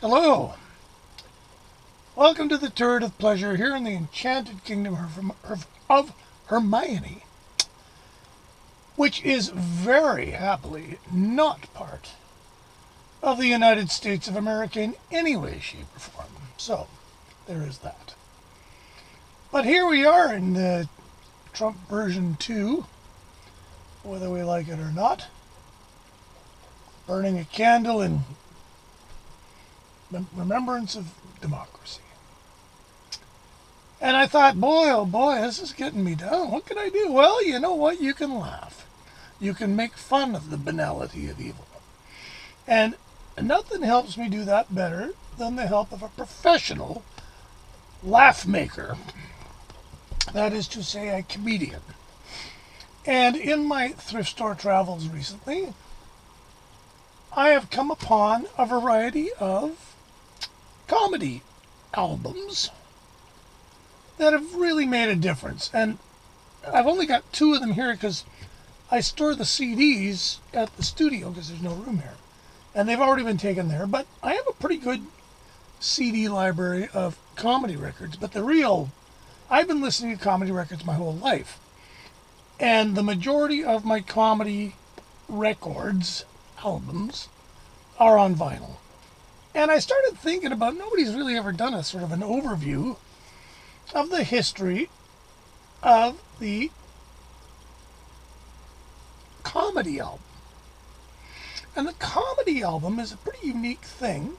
Hello. Welcome to the Turret of Pleasure here in the enchanted kingdom of Hermione, which is very happily not part of the United States of America in any way, shape, or form. So, there is that. But here we are in the Trump version 2, whether we like it or not, burning a candle in remembrance of democracy. And I thought, boy, oh boy, this is getting me down. What can I do? Well, you know what? You can laugh. You can make fun of the banality of evil. And nothing helps me do that better than the help of a professional laugh maker. That is to say, a comedian. And in my thrift store travels recently, I have come upon a variety of comedy albums that have really made a difference. And I've only got 2 of them here because I store the CDs at the studio because there's no room here. And they've already been taken there. But I have a pretty good CD library of comedy records. But I've been listening to comedy records my whole life. And the majority of my comedy records, albums, are on vinyl. And I started thinking about, nobody's really ever done a sort of an overview of the history of the comedy album. And the comedy album is a pretty unique thing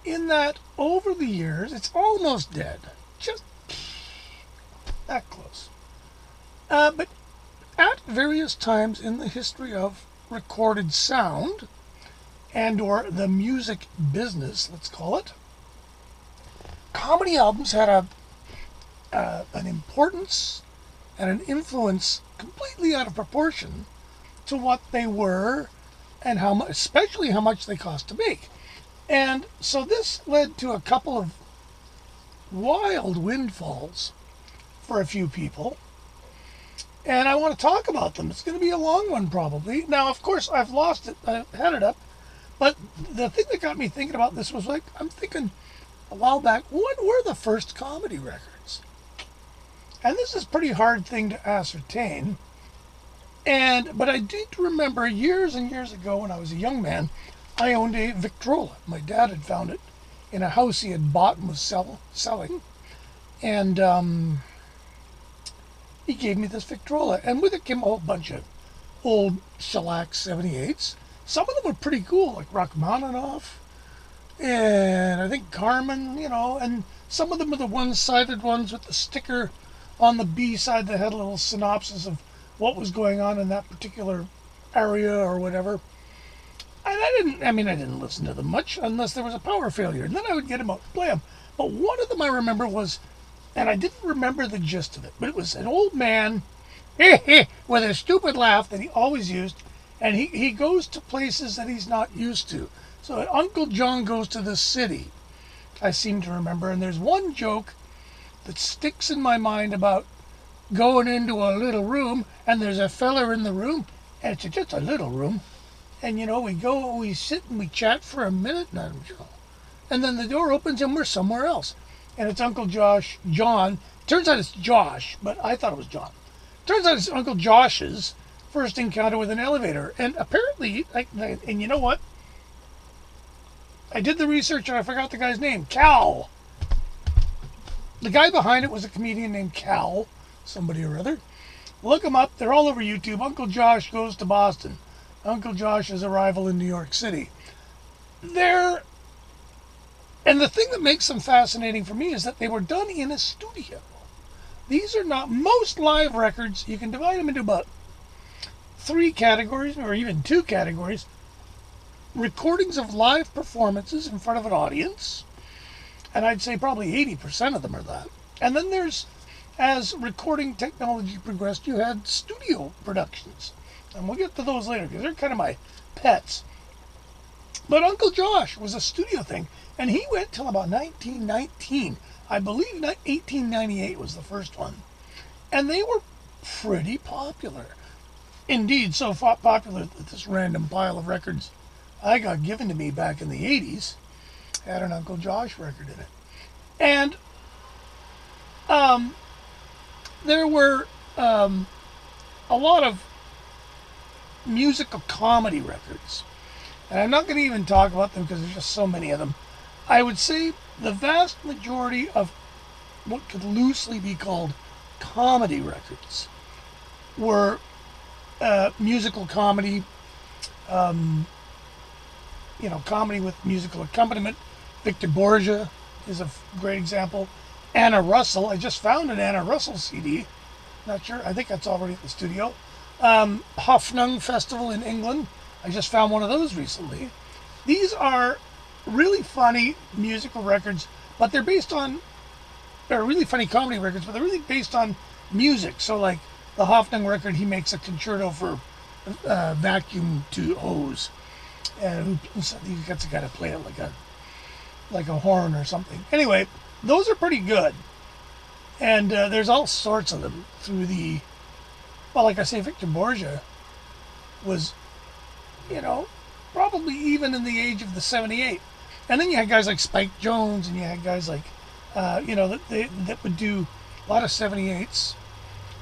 in that over the years, it's almost dead. Just that close. But at various times in the history of recorded sound, and or the music business, let's call it, comedy albums had an importance and an influence completely out of proportion to what they were and how much, especially how much they cost to make. And so this led to a couple of wild windfalls for a few people. And I want to talk about them. It's going to be a long one probably. Now, of course, I've lost it. I had it up. But the thing that got me thinking about this was like, I'm thinking a while back, what were the first comedy records? And this is a pretty hard thing to ascertain. But I did remember years and years ago when I was a young man, I owned a Victrola. My dad had found it in a house he had bought and was selling. And he gave me this Victrola. And with it came a whole bunch of old shellac 78s. Some of them were pretty cool, like Rachmaninoff, and I think Carmen, and some of them were the one-sided ones with the sticker on the B side that had a little synopsis of what was going on in that particular area or whatever. And I didn't listen to them much unless there was a power failure, and then I would get them out and play them. But one of them I remember was, and I didn't remember the gist of it, but it was an old man with a stupid laugh that he always used. And he goes to places that he's not used to. So Uncle John goes to the city, I seem to remember. And there's one joke that sticks in my mind about going into a little room, and there's a feller in the room, and it's just a little room. And, we sit and we chat for a minute, and then the door opens and we're somewhere else. And it's Uncle John. Turns out it's Josh, but I thought it was John. Turns out it's Uncle Josh's first encounter with an elevator. And apparently, and you know what? I did the research and I forgot the guy's name. Cal. The guy behind it was a comedian named Cal, somebody or other. Look him up. They're all over YouTube. Uncle Josh Goes to Boston. Uncle Josh's arrival in New York City. And the thing that makes them fascinating for me is that they were done in a studio. These are not, most live records, you can divide them into about 3 categories, or even 2 categories. Recordings of live performances in front of an audience, and I'd say probably 80% of them are that. And then there's, as recording technology progressed, you had studio productions. And we'll get to those later, because they're kind of my pets. But Uncle Josh was a studio thing, and he went till about 1919. I believe 1898 was the first one. And they were pretty popular. Indeed, so popular that this random pile of records I got given to me back in the 80s Had an Uncle Josh record in it. And um, there were a lot of musical comedy records. And I'm not going to even talk about them because there's just so many of them. I would say the vast majority of what could loosely be called comedy records were musical comedy, um, comedy with musical accompaniment. Victor Borgia is a great example. Anna Russell, I just found an Anna Russell CD. Not sure, I think that's already at the studio. Hoffnung Festival in England, I just found one of those recently. These are really funny musical records, but they're based on, they're really funny comedy records, but they're really based on music. So like the Hoffnung record, he makes a concerto for vacuum to hose. And he gets a guy to play it like a horn or something. Anyway, those are pretty good. And there's all sorts of them through the, well, like I say, Victor Borgia was, probably even in the age of the 78. And then you had guys like Spike Jones, and you had guys like, that would do a lot of 78s.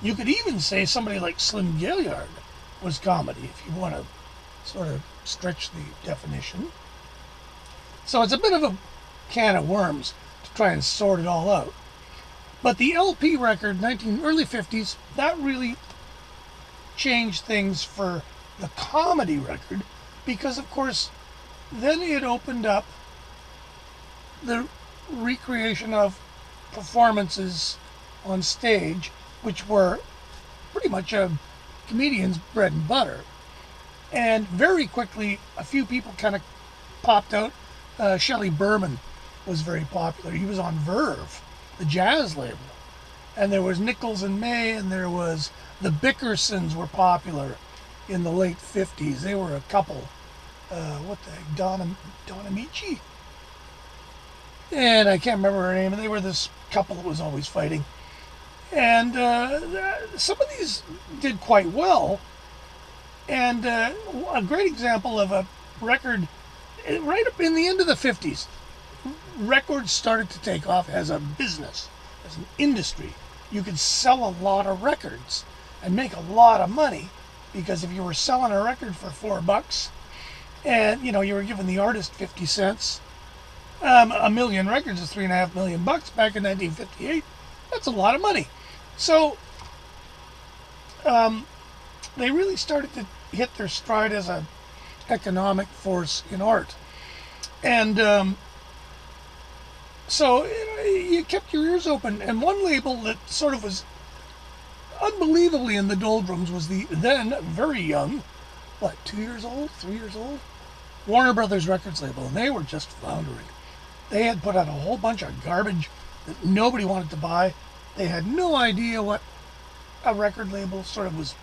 You could even say somebody like Slim Gaillard was comedy, if you want to sort of stretch the definition. So it's a bit of a can of worms to try and sort it all out. But the LP record, early 50s, that really changed things for the comedy record, because of course then it opened up the recreation of performances on stage, which were pretty much a comedian's bread and butter. And very quickly a few people kind of popped out. Shelley Berman was very popular. He was on Verve, the jazz label. And there was Nichols and May, and there was the Bickersons were popular in the late 50s. They were a couple. What the heck? Donna Amici? And I can't remember her name. And they were this couple that was always fighting. And some of these did quite well. And a great example of a record, right up in the end of the 50s, records started to take off as a business, as an industry. You could sell a lot of records and make a lot of money, because if you were selling a record for $4 and you were giving the artist 50 cents, a million records is $3.5 million back in 1958. That's a lot of money. So they really started to hit their stride as an economic force in art. And so you kept your ears open. And one label that sort of was unbelievably in the doldrums was the then very young, 2 years old, 3 years old, Warner Brothers Records label. And they were just floundering. They had put out a whole bunch of garbage that nobody wanted to buy. They had no idea what a record label sort of was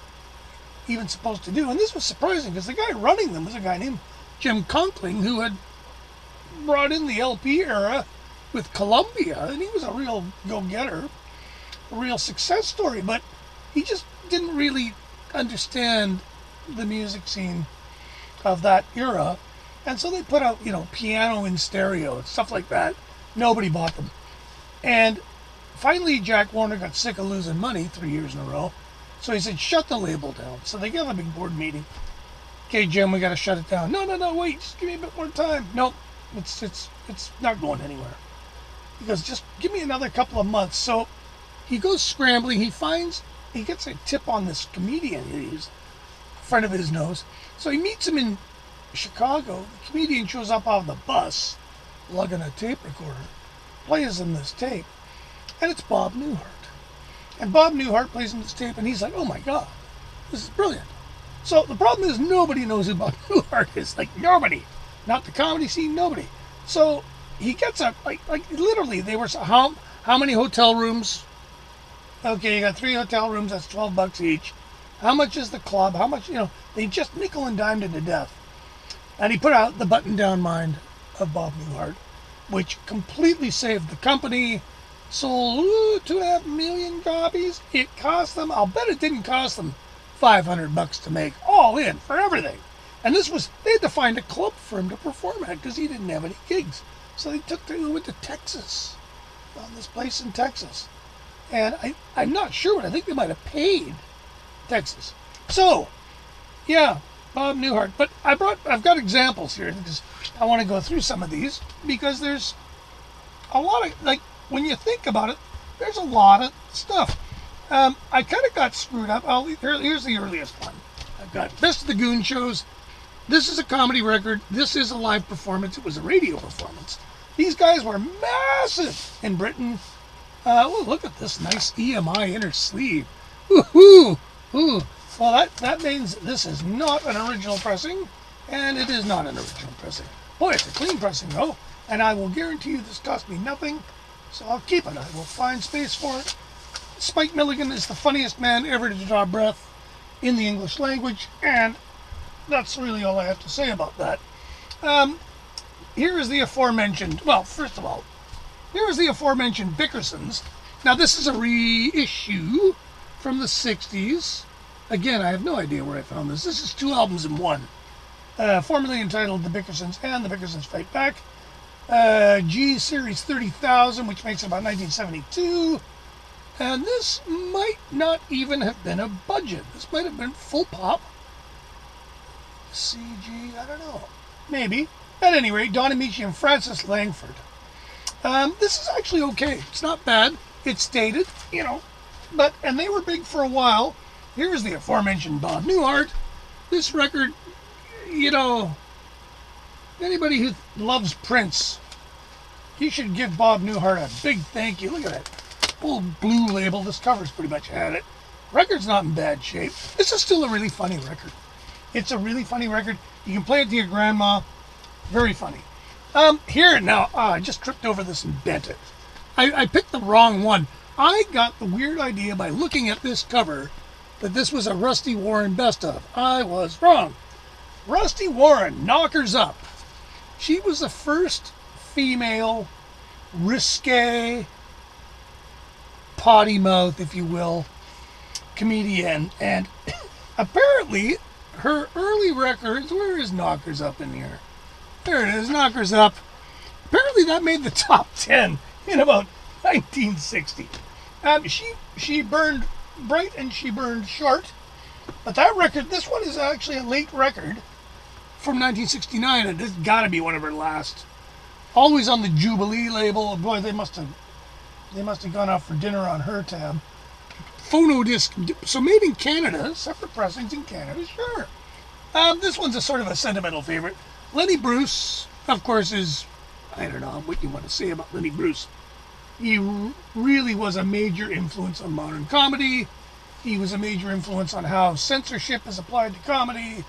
even supposed to do. And this was surprising, because the guy running them was a guy named Jim Conkling, who had brought in the LP era with Columbia, and he was a real go-getter, a real success story, but he just didn't really understand the music scene of that era. And so they put out, piano in stereo and stuff like that. Nobody bought them. And finally Jack Warner got sick of losing money 3 years in a row. So he said, shut the label down. So they got a big board meeting. Okay, Jim, we got to shut it down. No, wait, just give me a bit more time. Nope, it's not going anywhere. He goes, just give me another couple of months. So he goes scrambling. He gets a tip on this comedian he's a friend of his knows. So he meets him in Chicago. The comedian shows up on the bus, lugging a tape recorder, plays him this tape, and it's Bob Newhart. And Bob Newhart plays him this tape, and he's like, oh my God, this is brilliant. So the problem is nobody knows who Bob Newhart is. Like, nobody. Not the comedy scene, nobody. So he gets up, like literally, they were, how many hotel rooms? Okay, you got 3 hotel rooms, that's $12 each. How much is the club? How much, they just nickel and dimed it to death. And he put out The Button-Down Mind of Bob Newhart, which completely saved the company. Sold 2.5 million copies. It cost them, I'll bet it didn't cost them $500 to make, all in, for everything. And they had to find a club for him to perform at, because he didn't have any gigs. So they went to Texas, on this place in Texas. And I'm not sure, but I think they might have paid Texas. So, yeah, Bob Newhart. But I've got examples here because I want to go through some of these because there's a lot of, like, when you think about it, there's a lot of stuff. I kind of got screwed up. Here's the earliest one. I've got Best of the Goon Shows. This is a comedy record. This is a live performance. It was a radio performance. These guys were massive in Britain. Oh, look at this nice EMI inner sleeve. Woohoo! Ooh. Well, that means this is not an original pressing, and it is not an original pressing. Boy, it's a clean pressing, though, and I will guarantee you this cost me nothing, so I'll keep it. I will find space for it. Spike Milligan is the funniest man ever to draw breath in the English language, and that's really all I have to say about that. Here is the aforementioned, well, first of all, here is the aforementioned Bickersons. Now, this is a reissue from the 60s. Again, I have no idea where I found this. This is 2 albums in one. Formerly entitled The Bickersons and The Bickersons Fight Back. G Series 30,000, which makes it about 1972. And this might not even have been a budget. This might have been full pop. CG, I don't know. Maybe. At any rate, Don Amici and Francis Langford. This is actually okay. It's not bad. It's dated, you know. And they were big for a while. Here's the aforementioned Bob Newhart. This record, you know, anybody who loves Prince, you should give Bob Newhart a big thank you. Look at that old blue label. This cover's pretty much had it. Record's not in bad shape. This is still a really funny record. It's a really funny record. You can play it to your grandma. Very funny. Here now, I just tripped over this and bent it. I picked the wrong one. I got the weird idea by looking at this cover that this was a Rusty Warren best of. I was wrong. Rusty Warren, Knockers Up. She was the first female risque, potty mouth, if you will, comedian. And apparently her early records, where is Knockers Up in here? There it is, Knockers Up. Apparently that made the top 10 in about 1960. She burned bright and she burned short. But that record, this one is actually a late record from 1969, and it's got to be one of her last. Always on the Jubilee label. Boy, they must have gone out for dinner on her tab. Phono disc, so made in Canada, separate pressings in Canada, sure. This one's a sort of a sentimental favorite. Lenny Bruce, of course, is, I don't know what you want to say about Lenny Bruce. He really was a major influence on modern comedy. He was a major influence on how censorship is applied to comedy.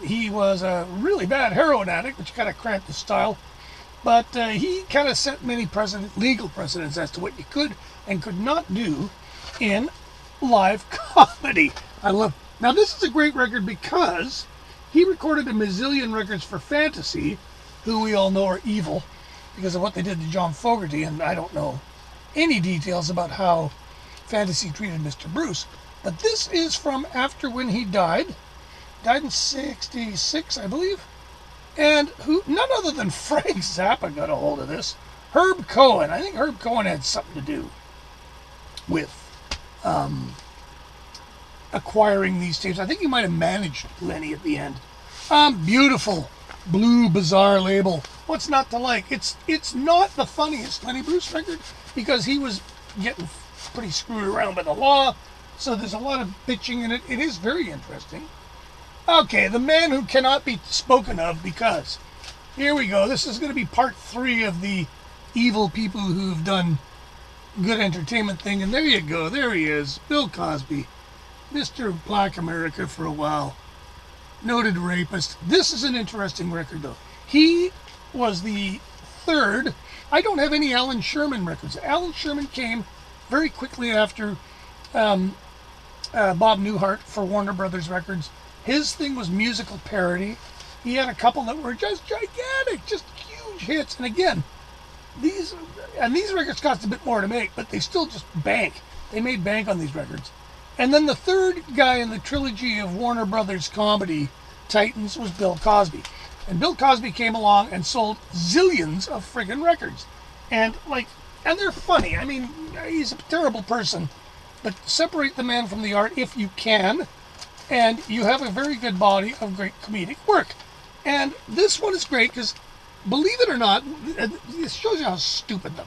He was a really bad heroin addict, which kind of cramped his style. But he kind of set many legal precedents as to what you could and could not do in live comedy. Now, this is a great record because he recorded a mazillion records for Fantasy, who we all know are evil because of what they did to John Fogerty, and I don't know any details about how Fantasy treated Mr. Bruce. But this is from after when he died. Died in 66, I believe. And none other than Frank Zappa got a hold of this. Herb Cohen. I think Herb Cohen had something to do with acquiring these tapes. I think he might have managed Lenny at the end. Beautiful blue bizarre label. What's not to like? It's not the funniest Lenny Bruce record because he was getting pretty screwed around by the law, so there's a lot of bitching in it. It is very interesting. Okay, the man who cannot be spoken of because here we go. This is going to be part 3 of the evil people who've done good entertainment thing, and there you go. There he is, Bill Cosby, Mr. Black America for a while. Noted rapist. This is an interesting record, though. He was the third. I don't have any Alan Sherman records. Alan Sherman came very quickly after Bob Newhart for Warner Brothers Records. His thing was musical parody. He had a couple that were just gigantic, just huge hits. And again, these records cost a bit more to make, but they still just bank. They made bank on these records. And then the third guy in the trilogy of Warner Brothers comedy titans was Bill Cosby. And Bill Cosby came along and sold zillions of friggin' records. And they're funny. I mean, he's a terrible person. But separate the man from the art if you can, and you have a very good body of great comedic work. And this one is great because, believe it or not, this shows you how stupid the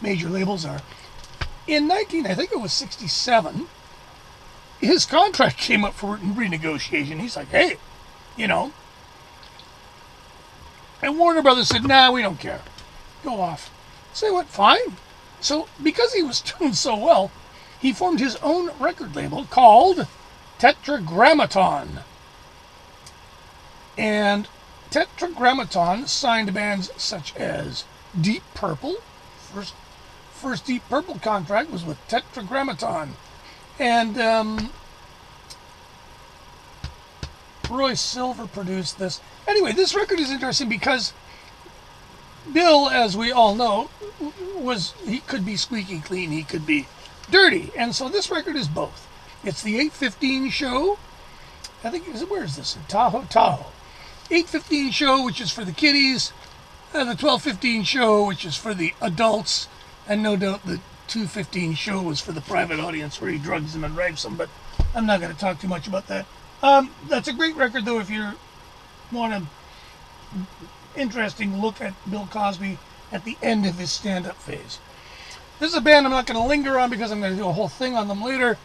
major labels are. In I think it was 67, his contract came up for renegotiation. He's like, hey, you know. And Warner Brothers said, nah, we don't care. Go off. So they went, fine. So because he was doing so well, he formed his own record label called Tetragrammaton. And Tetragrammaton signed bands such as Deep Purple. First Deep Purple contract was with Tetragrammaton. And Roy Silver produced this. Anyway, this record is interesting because Bill, as we all know, he could be squeaky clean, he could be dirty. And so this record is both. It's the 8:15 show. I think, where is this? In Tahoe? 8:15 show, which is for the kiddies. The 12:15 show, which is for the adults. And no doubt the 2:15 show was for the private audience where he drugs them and rapes them. But I'm not going to talk too much about that. That's a great record, though, if you want an interesting look at Bill Cosby at the end of his stand-up phase. This is a band I'm not going to linger on because I'm going to do a whole thing on them later.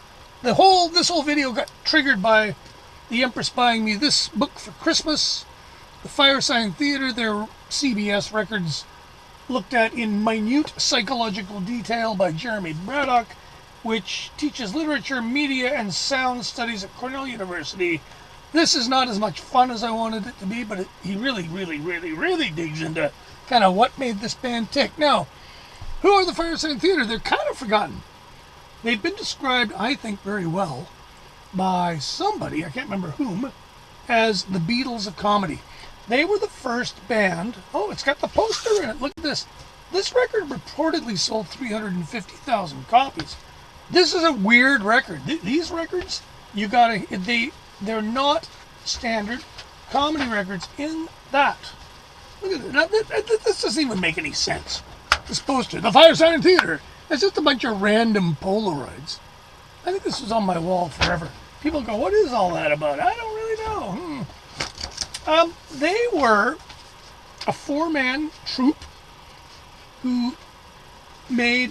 This whole video got triggered by the Empress buying me this book for Christmas, The Firesign Theater. Their CBS records looked at in minute psychological detail by Jeremy Braddock, which teaches literature, media, and sound studies at Cornell University. This is not as much fun as I wanted it to be, but he really, really, really, really digs into kind of what made this band tick. Now, who are the Firesign Theater? They're kind of forgotten. They've been described, I think, very well by somebody, I can't remember whom, as the Beatles of comedy. They were the first band. Oh, it's got the poster in it. Look at this. This record reportedly sold 350,000 copies. This is a weird record. These records, they're not standard comedy records in that. Look at it. Now, this doesn't even make any sense. This poster, the Firesign Theater. It's just a bunch of random Polaroids. I think this was on my wall forever. People go, what is all that about? I don't really know. They were a four-man troupe who they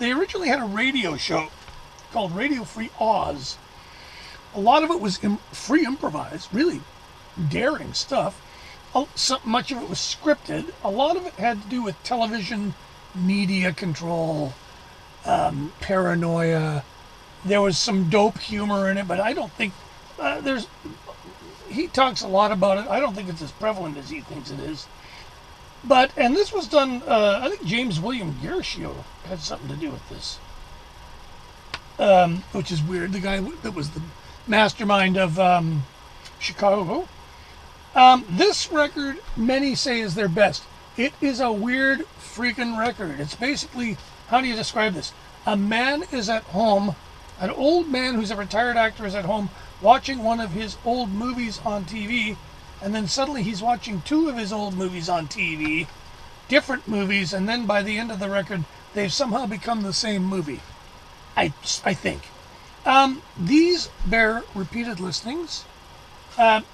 originally had a radio show called Radio Free Oz. A lot of it was free improvised, really daring stuff. So much of it was scripted. A lot of it had to do with television, media control, paranoia. There was some dope humor in it, but I don't think he talks a lot about it. I don't think it's as prevalent as he thinks it is. And this was done, I think James William Gershio had something to do with this. Which is weird. The guy that was the mastermind of Chicago. This record, many say, is their best. It is a weird freaking record. It's basically, how do you describe this? A man is at home, an old man who's a retired actor is at home watching one of his old movies on TV, and then suddenly he's watching two of his old movies on TV, different movies, and then by the end of the record, they've somehow become the same movie. I think. These bear repeated listenings.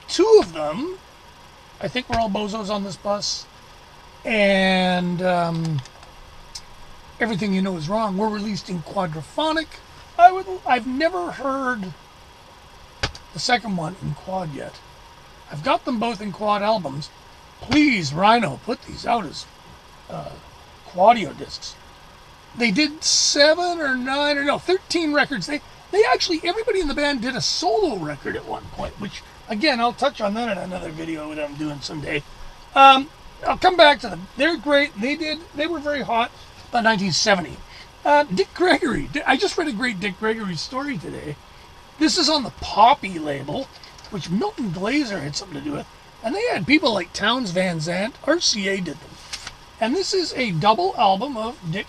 Two of them, I think, were all bozos on this bus, and Everything You Know Is Wrong were released in quadraphonic. I've never heard the second one in quad yet. I've got them both in quad albums. Please, Rhino, put these out as quadio discs. They did 13 records. They actually, everybody in the band did a solo record at one point, which, again, I'll touch on that in another video that I'm doing someday. I'll come back to them. They're great. They were very hot by 1970. Dick Gregory. I just read a great Dick Gregory story today. This is on the Poppy label, which Milton Glaser had something to do with. And they had people like Townes Van Zandt. RCA did them. And this is a double album of Dick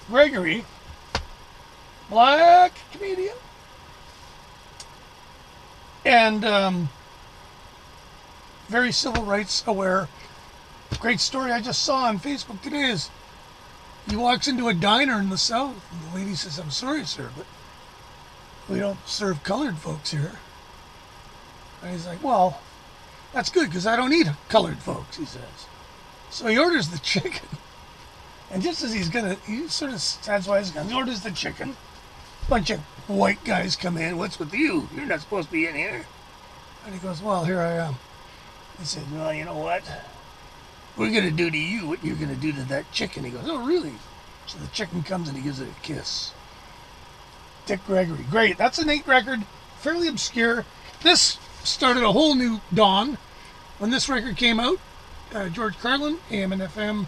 Gregory, black comedian. And very civil rights aware. Great story I just saw on Facebook today is he walks into a diner in the South and the lady says, "I'm sorry, sir, but we don't serve colored folks here." And he's like, "Well, that's good because I don't eat colored folks," he says. So he orders the chicken. And just as he sort of satisfies his gun, he orders the chicken. A bunch of white guys come in. "What's with you? You're not supposed to be in here." And he goes, "Well, here I am." He said, "Well, you know what? We're going to do to you what you're going to do to that chicken." He goes, "Oh, really?" So the chicken comes and he gives it a kiss. Dick Gregory. Great. That's a neat record. Fairly obscure. This started a whole new dawn when this record came out. George Carlin, AM and FM.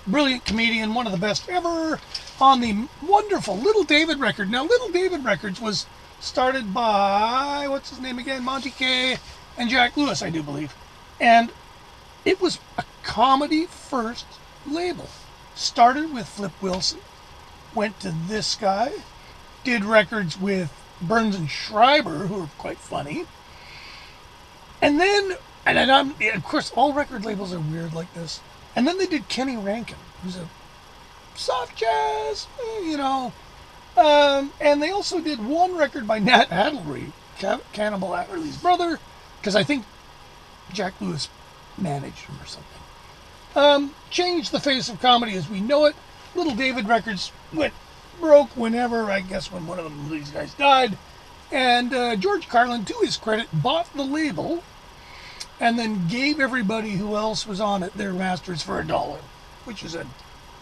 Brilliant comedian, one of the best ever, on the wonderful Little David record. Now, Little David Records was started by, what's his name again? Monty Kaye and Jack Lewis, I do believe. And it was a comedy first label. Started with Flip Wilson, went to this guy, did records with Burns and Schreiber, who were quite funny. And then, of course, all record labels are weird like this. And then they did Kenny Rankin, who's a soft jazz, and they also did one record by Nat Adderley, Cannibal Adderley's brother, because I think Jack Lewis managed him or something. Changed the face of comedy as we know it. Little David Records went broke whenever, I guess, when one of these guys died. And George Carlin, to his credit, bought the label and then gave everybody who else was on it their masters for $1, which is a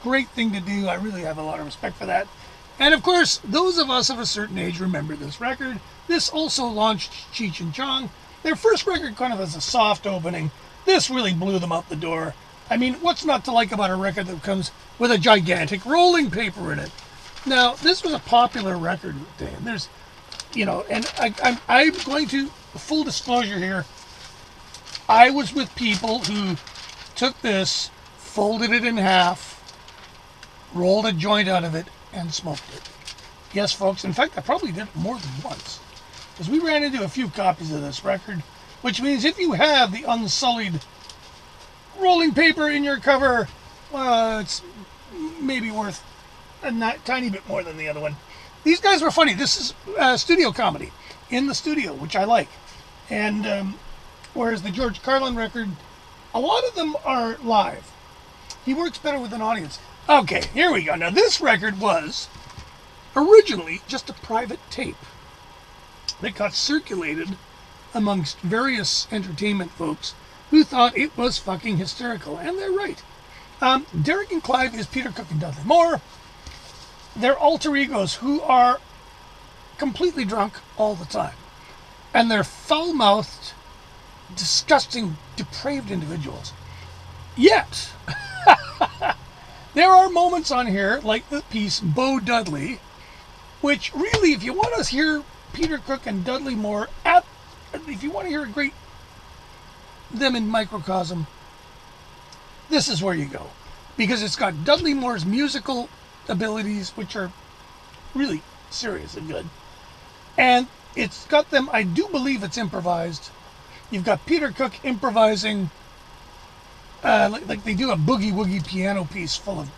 great thing to do. I really have a lot of respect for that. And of course, those of us of a certain age remember this record. This also launched Cheech and Chong. Their first record kind of has a soft opening. This really blew them out the door. I mean, what's not to like about a record that comes with a gigantic rolling paper in it? Now, this was a popular record then. There's, and I'm going to, full disclosure here, I was with people who took this, folded it in half, rolled a joint out of it, and smoked it. Yes, folks. In fact, I probably did it more than once. Because we ran into a few copies of this record, which means if you have the unsullied rolling paper in your cover, it's maybe worth a tiny bit more than the other one. These guys were funny. This is studio comedy in the studio, which I like. And whereas the George Carlin record, a lot of them are live. He works better with an audience. Okay, here we go. Now, this record was originally just a private tape that got circulated amongst various entertainment folks who thought it was fucking hysterical. And they're right. Derek and Clive is Peter Cook and Dudley Moore. They're alter egos who are completely drunk all the time. And they're foul-mouthed, disgusting, depraved individuals. Yet, there are moments on here, like the piece Bo Dudley, which really, if you want to hear Peter Cook and Dudley Moore, if you want to hear them in microcosm, this is where you go. Because it's got Dudley Moore's musical abilities, which are really serious and good. And it's got them, I do believe it's improvised. You've got Peter Cook improvising, like they do a boogie-woogie piano piece full of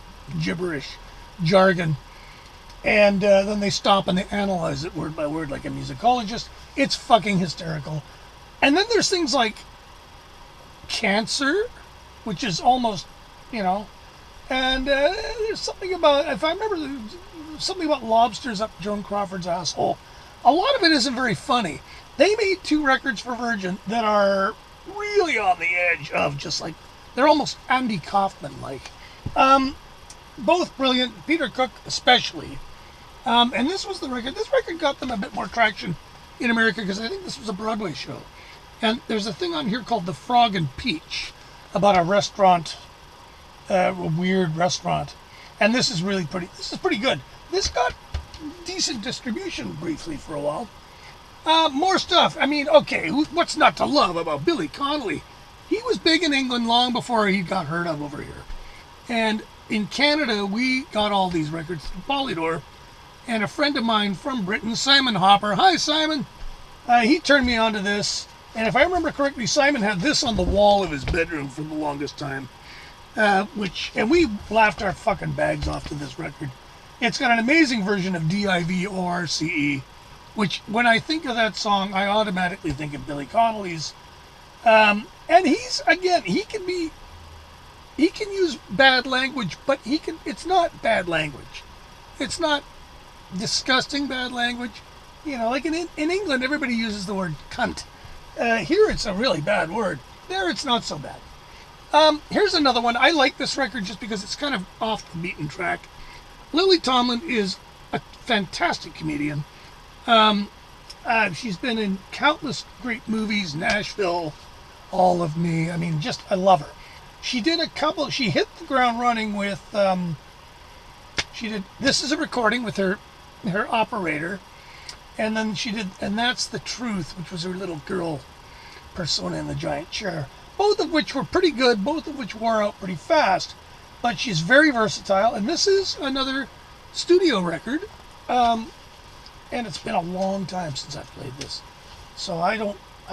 gibberish jargon. And then they stop and they analyze it word by word like a musicologist. It's fucking hysterical. And then there's things like Cancer, which is almost, and there's something about, if I remember, something about lobsters up Joan Crawford's asshole. A lot of it isn't very funny. They made 2 records for Virgin that are really on the edge of just like, they're almost Andy Kaufman-like. Both brilliant, Peter Cook especially. And this was the record. This record got them a bit more traction in America because I think this was a Broadway show. And there's a thing on here called The Frog and Peach about a restaurant, a weird restaurant. And this is pretty good. This got decent distribution briefly for a while. More stuff. I mean, okay, what's not to love about Billy Connolly? He was big in England long before he got heard of over here. And in Canada, we got all these records through Polydor. And a friend of mine from Britain, Simon Hopper, hi Simon, he turned me on to this. And if I remember correctly, Simon had this on the wall of his bedroom for the longest time. And we laughed our fucking bags off to this record. It's got an amazing version of DIVORCE, which when I think of that song, I automatically think of Billy Connolly's. And he's, again, he can use bad language, but it's not bad language. It's not disgusting bad language. You know, like in England, everybody uses the word cunt. Here it's a really bad word. There it's not so bad. Here's another one. I like this record just because it's kind of off the beaten track. Lily Tomlin is a fantastic comedian. She's been in countless great movies, Nashville, All of Me. I mean, I love her. She hit the ground running with, this is a recording with her operator. And then she did, and That's the Truth, which was her little girl persona in the giant chair. Both of which were pretty good, both of which wore out pretty fast. But she's very versatile, and this is another studio record. And it's been a long time since I've played this. So I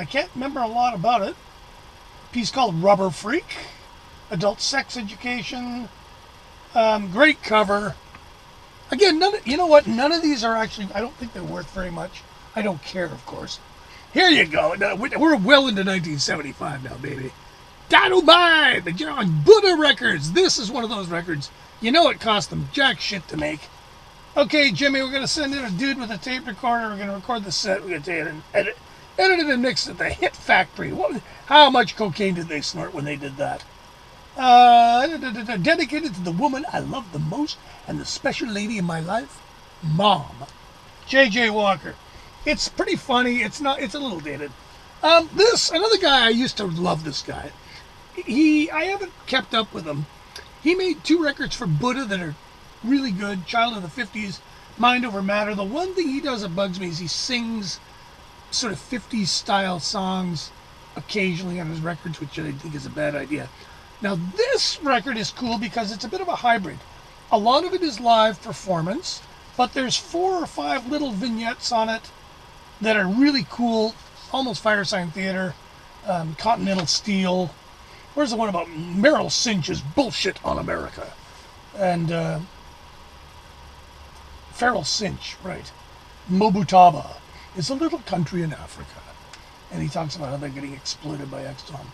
can't remember a lot about it. A piece called Rubber Freak, Adult Sex Education, great cover. Again, you know what? None of these are actually, I don't think they're worth very much. I don't care, of course. Here you go. We're well into 1975 now, baby. Dynamite! But you're on Buddha Records. This is one of those records. You know it cost them jack shit to make. Okay, Jimmy, we're going to send in a dude with a tape recorder. We're going to record the set. We're going to take it and edit it and mix it at the Hit Factory. How much cocaine did they snort when they did that? Dedicated to the woman I love the most and the special lady in my life, Mom. J.J. Walker. It's pretty funny. It's a little dated. Another guy, I used to love this guy. I haven't kept up with him. He made 2 records for Buddha that are really good. Child of the 50s, Mind Over Matter. The one thing he does that bugs me is he sings sort of 50s style songs occasionally on his records, which I think is a bad idea. Now, this record is cool because it's a bit of a hybrid. A lot of it is live performance, but there's 4 or 5 little vignettes on it that are really cool, almost Firesign Theater, Continental Steel. Where's the one about Merrill Cinch's Bullshit on America? And Farrell Cinch, right. Mobutaba is a little country in Africa. And he talks about how they're getting exploited by Exxon.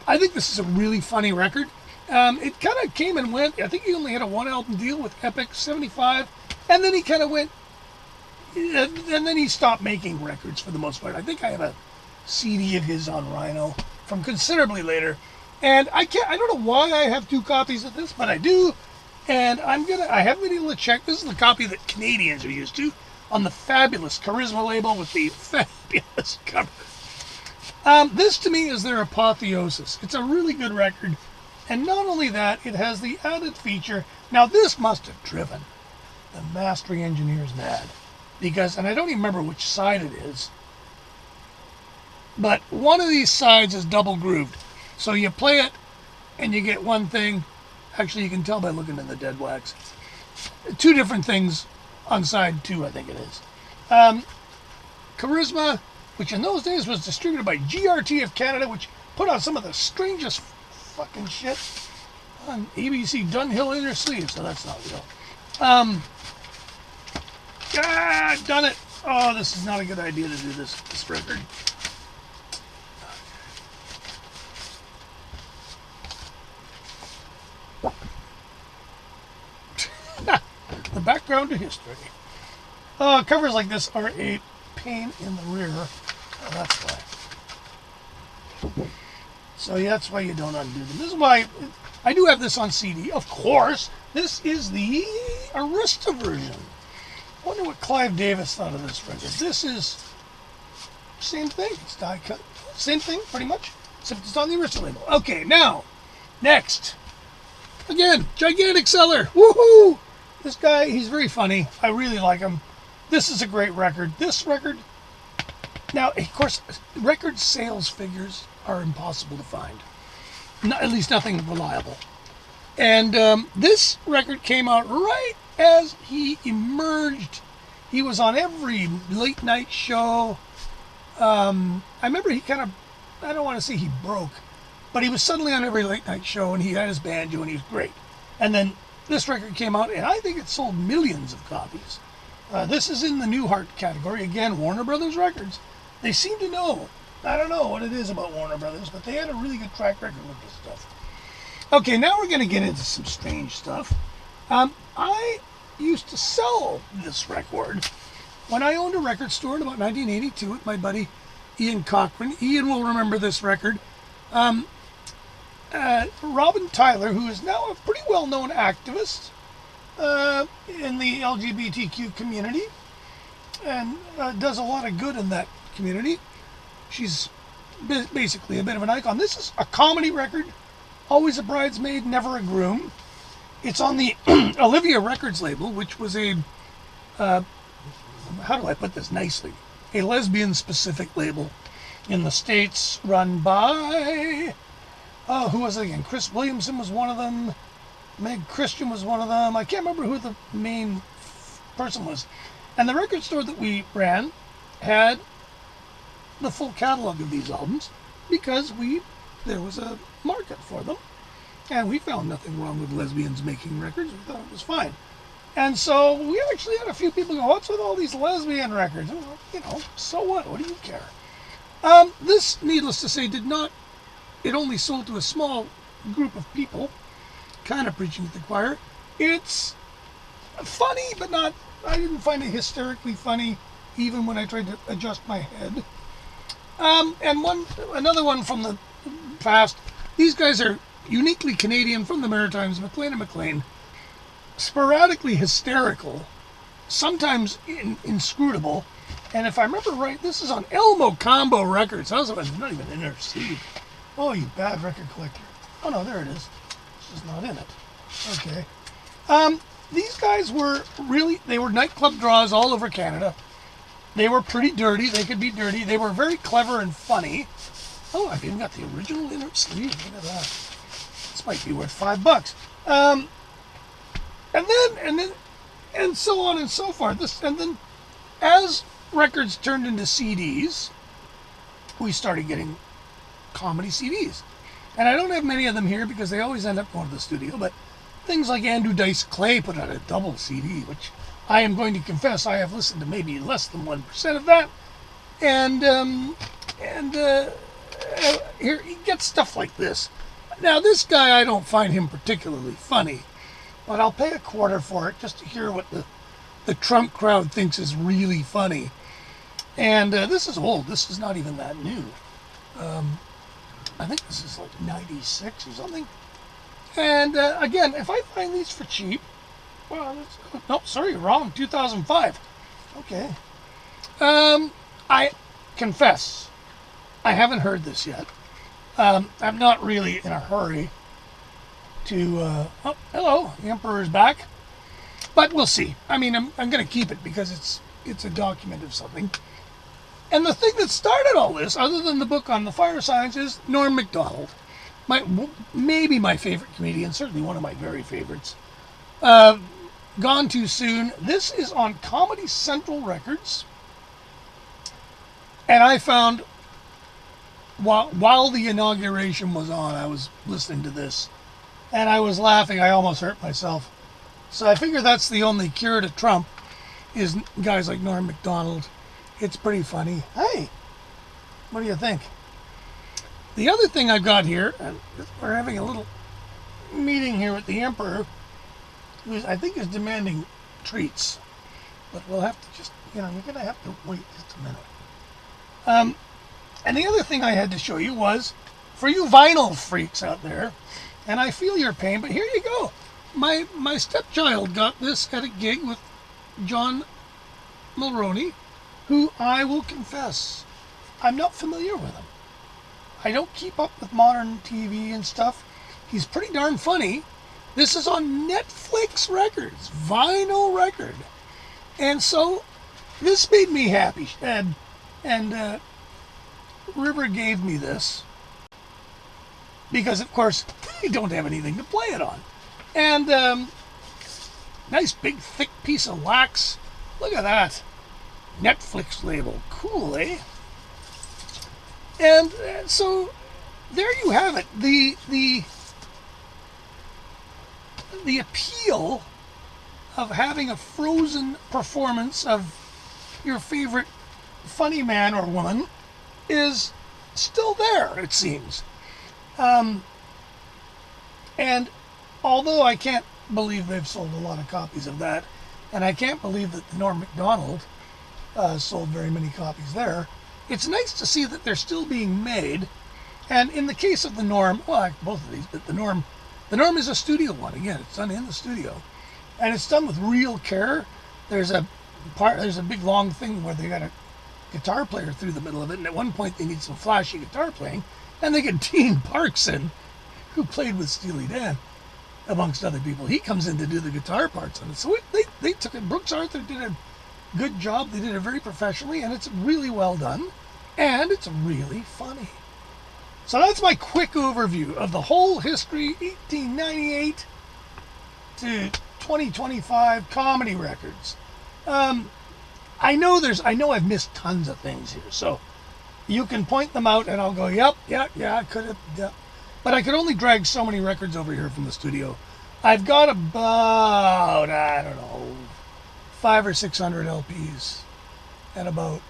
I think this is a really funny record. It kind of came and went. I think he only had a 1-album deal with Epic, 75. And then he kind of went, and then he stopped making records for the most part. I think I have a CD of his on Rhino from considerably later. And I don't know why I have 2 copies of this, but I do. And I haven't been able to check. This is the copy that Canadians are used to on the fabulous Charisma label with the fabulous cover. This to me is their apotheosis. It's a really good record. And not only that, it has the added feature. Now this must have driven the mastering engineers mad. Because, and I don't even remember which side it is, but one of these sides is double grooved. So you play it and you get one thing. Actually, you can tell by looking at the dead wax. 2 different things on side 2, I think it is. Charisma, which in those days was distributed by GRT of Canada, which put out some of the strangest fucking shit on ABC Dunhill in their sleeves, so that's not real. Done it. Oh, this is not a good idea to do this record. The background to history. Covers like this are a pain in the rear. Oh, that's why. So yeah, that's why you don't undo them. This is why I do have this on CD. Of course, this is the Arista version. I wonder what Clive Davis thought of this record. This is same thing. It's die cut. Same thing, pretty much. Except it's on the Arista label. Okay, now, next. Again, gigantic seller. Woohoo! This guy, he's very funny. I really like him. This is a great record. This record, now, of course, record sales figures are impossible to find. At least nothing reliable. And this record came out right as he emerged. He was on every late night show. I remember he kind of I don't want to say he broke, but he was suddenly on every late night show, and he had his banjo, and he was great. And then this record came out, and I think it sold millions of copies. This is in the New Heart category. Again, Warner Brothers Records. They seem to know. I don't know what it is about Warner Brothers, but they had a really good track record with this stuff. Okay, now we're going to get into some strange stuff. I used to sell this record when I owned a record store in about 1982 with my buddy Ian Cochran. Ian will remember this record. Robin Tyler, who is now a pretty well-known activist in the LGBTQ community and does a lot of good in that community. She's basically a bit of an icon. This is a comedy record, always a bridesmaid, never a groom. It's on the Olivia Records label, which was a, how do I put this nicely, a lesbian-specific label in the States run by, who was it again? Chris Williamson was one of them. Meg Christian was one of them. I can't remember who the main person was. And the record store that we ran had the full catalog of these albums because there was a market for them. And we found nothing wrong with lesbians making records. We thought it was fine. And so we actually had a few people go, what's with all these lesbian records? And you know, so what? What do you care? This, needless to say, it only sold to a small group of people, kind of preaching to the choir. It's funny, but I didn't find it hysterically funny, even when I tried to adjust my head. And another one from the past, these guys are uniquely Canadian from the Maritimes, McLean and McLean. Sporadically hysterical, sometimes inscrutable, and if I remember right, this is on Elmo Combo Records. How's it? It's not even in their sleeve. Oh, you bad record collector. Oh no, there it is. It's just not in it. Okay. These guys they were nightclub draws all over Canada. They were pretty dirty. They could be dirty. They were very clever and funny. Oh, I've even got the original inner sleeve. Look at that. This might be worth $5. And so on and so forth. And then, as records turned into CDs, we started getting comedy CDs. And I don't have many of them here because they always end up going to the studio, but things like Andrew Dice Clay put out a double CD, which I am going to confess I have listened to maybe less than 1% of that. And here he gets stuff like this. Now this guy, I don't find him particularly funny, but I'll pay $0.25 for it just to hear what the Trump crowd thinks is really funny. And this is old. This is not even that new. I think this is like 96 or something. And again, if I find these for cheap, well, no, sorry, wrong, 2005. Okay. I confess, I haven't heard this yet. I'm not really in a hurry to, oh, hello, the Emperor's back. But we'll see. I mean, I'm going to keep it because it's a document of something. And the thing that started all this, other than the book on the fire signs, is Norm Macdonald. Maybe my favorite comedian, certainly one of my very favorites. Gone too soon. This is on Comedy Central Records. And I found, while the inauguration was on, I was listening to this. And I was laughing. I almost hurt myself. So I figure that's the only cure to Trump, is guys like Norm Macdonald. It's pretty funny. Hey, what do you think? The other thing I've got here, and we're having a little meeting here with the Emperor, who I think is demanding treats. But we'll have to just, you're going to have to wait just a minute. And the other thing I had to show you was, for you vinyl freaks out there, and I feel your pain, but here you go. My stepchild got this at a gig with John Mulroney, who I will confess, I'm not familiar with him. I don't keep up with modern TV and stuff. He's pretty darn funny. This is on Netflix Records, vinyl record. And so this made me happy. And River gave me this because, of course, they don't have anything to play it on. And nice big thick piece of wax. Look at that. Netflix label. Cool, eh? And so there you have it. The appeal of having a frozen performance of your favorite funny man or woman is still there, it seems. And although I can't believe they've sold a lot of copies of that, and I can't believe that the Norm Macdonald sold very many copies there, it's nice to see that they're still being made. And in the case of the Norm, well, both of these, but the Norm is a studio one. Again, it's done in the studio, and it's done with real care. There's a big long thing where they got a guitar player through the middle of it, and at one point they need some flashy guitar playing, and they get Dean Parks in, who played with Steely Dan, amongst other people. He comes in to do the guitar parts on it. So they took it. Brooks Arthur did a good job. They did it very professionally, and it's really well done, and it's really funny. So that's my quick overview of the whole history, 1898 to 2025 comedy records. I know I've missed tons of things here, so you can point them out, and I'll go, yep, I could have, yep. But I could only drag so many records over here from the studio. I've got about, I don't know, 500 or 600 LPs and about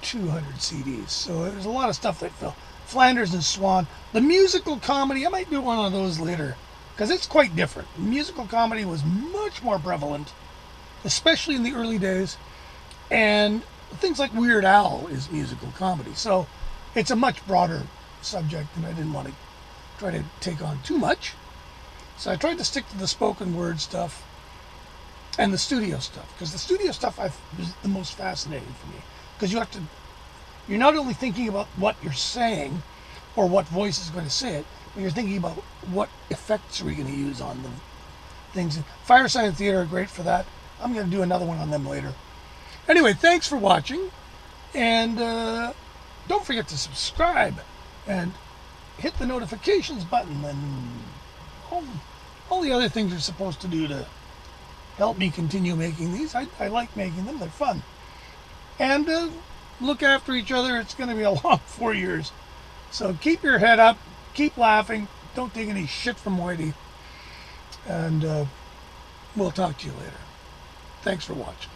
200 CDs. So there's a lot of stuff that fell. Flanders and Swan. The musical comedy, I might do one of those later, because it's quite different. Musical comedy was much more prevalent, especially in the early days. And things like Weird Al is musical comedy. So it's a much broader subject, and I didn't want to try to take on too much. So I tried to stick to the spoken word stuff and the studio stuff, because the studio stuff is the most fascinating for me, because you're not only thinking about what you're saying or what voice is going to say it, but you're thinking about what effects are we going to use on the things. Fireside and Theater are great for that. I'm going to do another one on them later. Anyway, thanks for watching, and don't forget to subscribe and hit the notifications button and all the other things you're supposed to do to help me continue making these. I like making them. They're fun. And look after each other. It's going to be a long 4 years. So keep your head up. Keep laughing. Don't take any shit from Whitey. And we'll talk to you later. Thanks for watching.